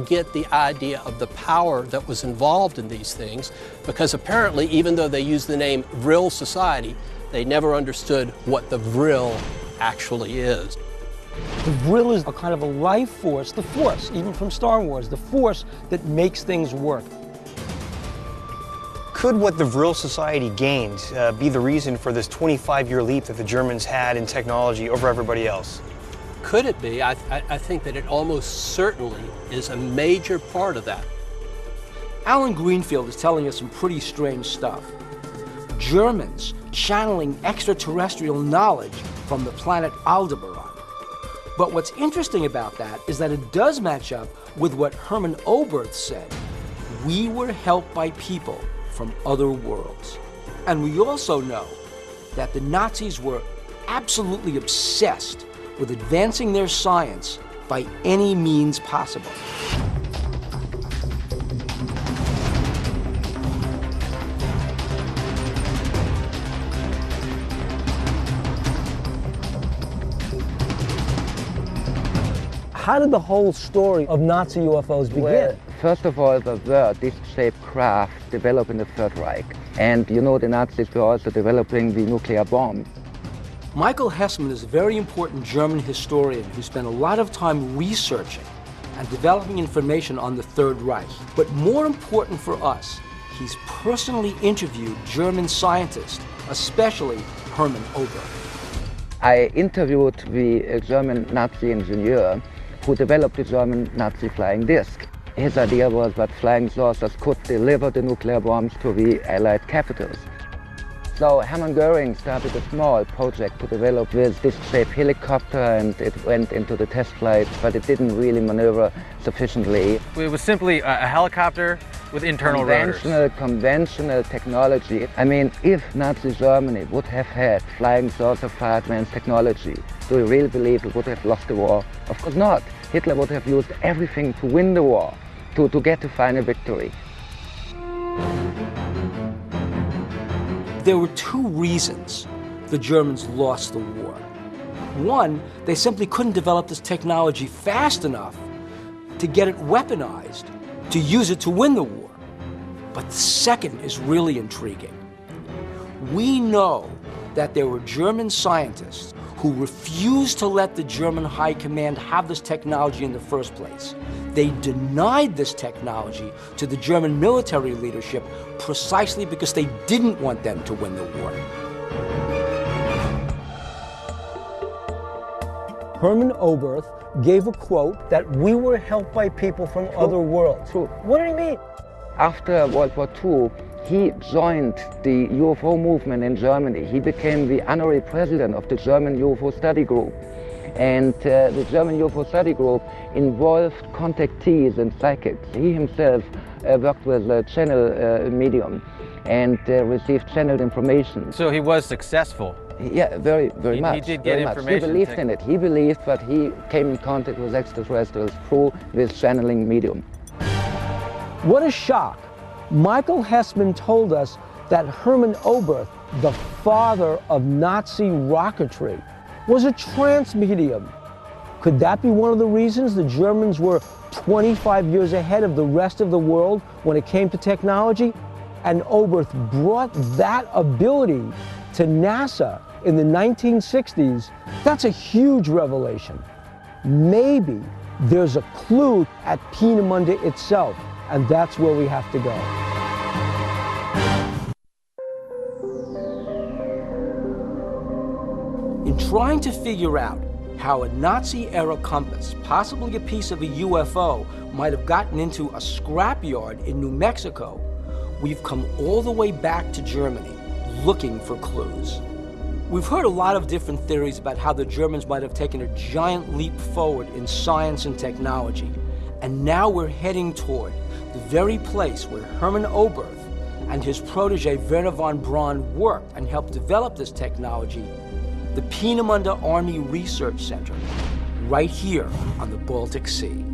get the idea of the power that was involved in these things, because apparently, even though they used the name Vril Society, they never understood what the Vril actually is. The Vril is a kind of a life force, the Force, even from Star Wars, the force that makes things work. Could what the Vril Society gained be the reason for this 25-year leap that the Germans had in technology over everybody else? Could it be? I think that it almost certainly is a major part of that. Alan Greenfield is telling us some pretty strange stuff. Germans channeling extraterrestrial knowledge from the planet Aldebaran. But what's interesting about that is that it does match up with what Hermann Oberth said. We were helped by people from other worlds. And we also know that the Nazis were absolutely obsessed with advancing their science by any means possible. How did the whole story of Nazi UFOs begin? Well, first of all, the word disc-shaped craft developed in the Third Reich. And you know, the Nazis were also developing the nuclear bomb. Michael Hessmann is a very important German historian who spent a lot of time researching and developing information on the Third Reich. But more important for us, he's personally interviewed German scientists, especially Hermann Oberth. I interviewed the German Nazi engineer who developed the German Nazi flying disc. His idea was that flying saucers could deliver the nuclear bombs to the Allied capitals. So Hermann Göring started a small project to develop this disc-shaped helicopter, and it went into the test flight, but it didn't really maneuver sufficiently. It was simply a helicopter with internal rotors. Conventional technology. I mean, if Nazi Germany would have had flying saucer fireman's technology, do you really believe it would have lost the war? Of course not. Hitler would have used everything to win the war, to get the final victory. There were two reasons the Germans lost the war. One, they simply couldn't develop this technology fast enough to get it weaponized, to use it to win the war. But the second is really intriguing. We know that there were German scientists who refused to let the German High Command have this technology in the first place. They denied this technology to the German military leadership precisely because they didn't want them to win the war. Hermann Oberth gave a quote that we were helped by people from other worlds. True. What did he mean? After World War II, he joined the UFO movement in Germany. He became the honorary president of the German UFO Study Group. And the German UFO Study Group involved contactees and psychics. He himself worked with a channel medium and received channeled information. So he was successful. Yeah, very much. He did get information. He believed in it. He believed that he came in contact with extraterrestrials through this channeling medium. What a shock. Michael Hessmann told us that Hermann Oberth, the father of Nazi rocketry, was a trance medium. Could that be one of the reasons the Germans were 25 years ahead of the rest of the world when it came to technology? And Oberth brought that ability to NASA in the 1960s. That's a huge revelation. Maybe there's a clue at Peenemünde itself, and that's where we have to go. In trying to figure out how a Nazi-era compass, possibly a piece of a UFO, might have gotten into a scrapyard in New Mexico, we've come all the way back to Germany looking for clues. We've heard a lot of different theories about how the Germans might have taken a giant leap forward in science and technology, and now we're heading toward the very place where Hermann Oberth and his protege Werner von Braun worked and helped develop this technology, the Peenemünde Army Research Center, right here on the Baltic Sea.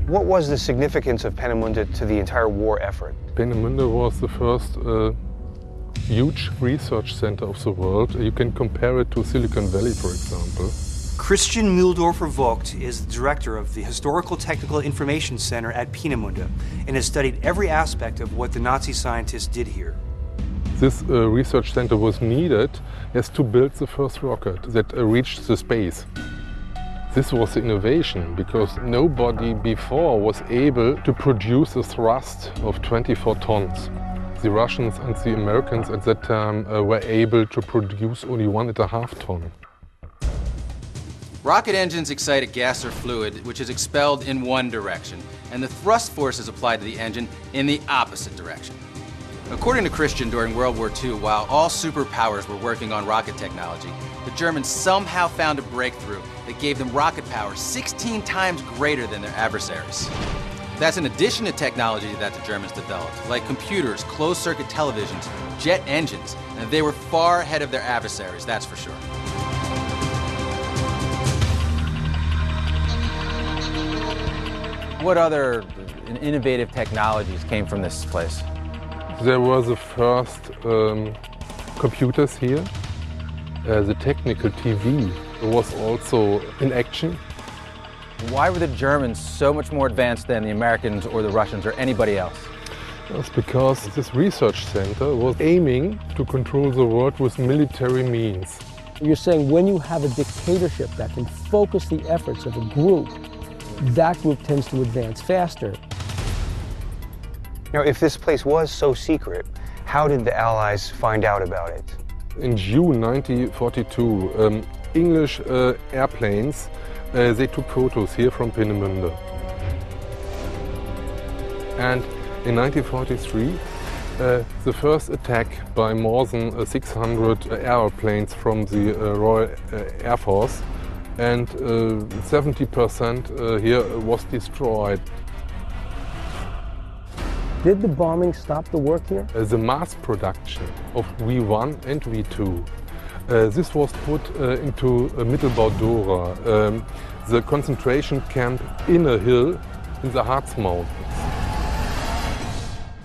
What was the significance of Peenemünde to the entire war effort? Peenemünde was the first huge research center of the world. You can compare it to Silicon Valley, for example. Christian Mühldorfer-Vogt is the director of the Historical Technical Information Center at Peenemünde and has studied every aspect of what the Nazi scientists did here. This research center was needed as to build the first rocket that reached the space. This was the innovation because nobody before was able to produce a thrust of 24 tons. The Russians and the Americans at that time were able to produce only 1.5 ton. Rocket engines excite a gas or fluid which is expelled in one direction, and the thrust force is applied to the engine in the opposite direction. According to Christian, during World War II, while all superpowers were working on rocket technology, the Germans somehow found a breakthrough that gave them rocket power 16 times greater than their adversaries. That's in addition to technology that the Germans developed, like computers, closed-circuit televisions, jet engines, and they were far ahead of their adversaries, that's for sure. What other innovative technologies came from this place? There were the first computers here. The technical TV was also in action. Why were the Germans so much more advanced than the Americans or the Russians or anybody else? That's because this research center was aiming to control the world with military means. You're saying when you have a dictatorship that can focus the efforts of a group, that group tends to advance faster. Now, if this place was so secret, how did the Allies find out about it? In June 1942, English airplanes, they took photos here from Peenemünde. And in 1943, the first attack by more than 600 airplanes from the Royal Air Force, and 70% here was destroyed. Did the bombing stop the work here? The mass production of V1 and V2, this was put into Mittelbau-Dora, the concentration camp in a hill in the Harz Mountains.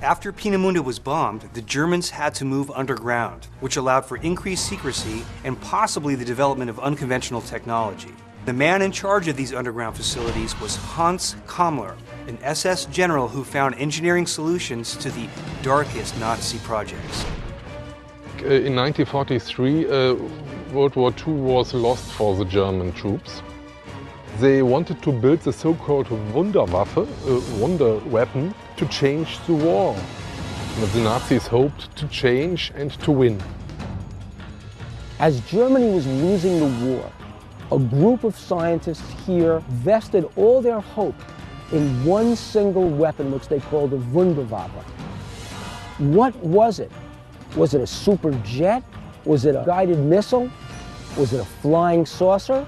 After Peenemünde was bombed, the Germans had to move underground, which allowed for increased secrecy and possibly the development of unconventional technology. The man in charge of these underground facilities was Hans Kammler, an SS general who found engineering solutions to the darkest Nazi projects. In 1943, World War II was lost for the German troops. They wanted to build the so-called Wunderwaffe, wonder weapon, to change the war. But the Nazis hoped to change and to win. As Germany was losing the war, a group of scientists here vested all their hope in one single weapon, which they called the Wunderwaffe. What was it? Was it a super jet? Was it a guided missile? Was it a flying saucer?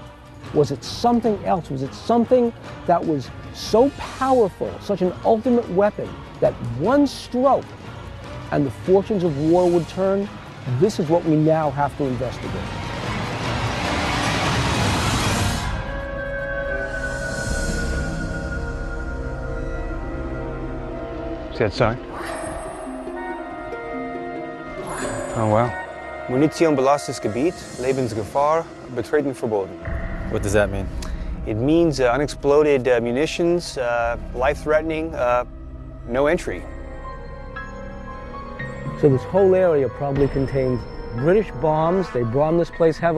Was it something else? Was it something that was so powerful, such an ultimate weapon, that one stroke and the fortunes of war would turn? This is what we now have to investigate. See that sign? Oh, wow. Munition belastes Gebiet, Lebensgefahr, Betreten verboten. What does that mean? It means unexploded munitions, life-threatening, no entry. So this whole area probably contains British bombs. They bombed this place heavily.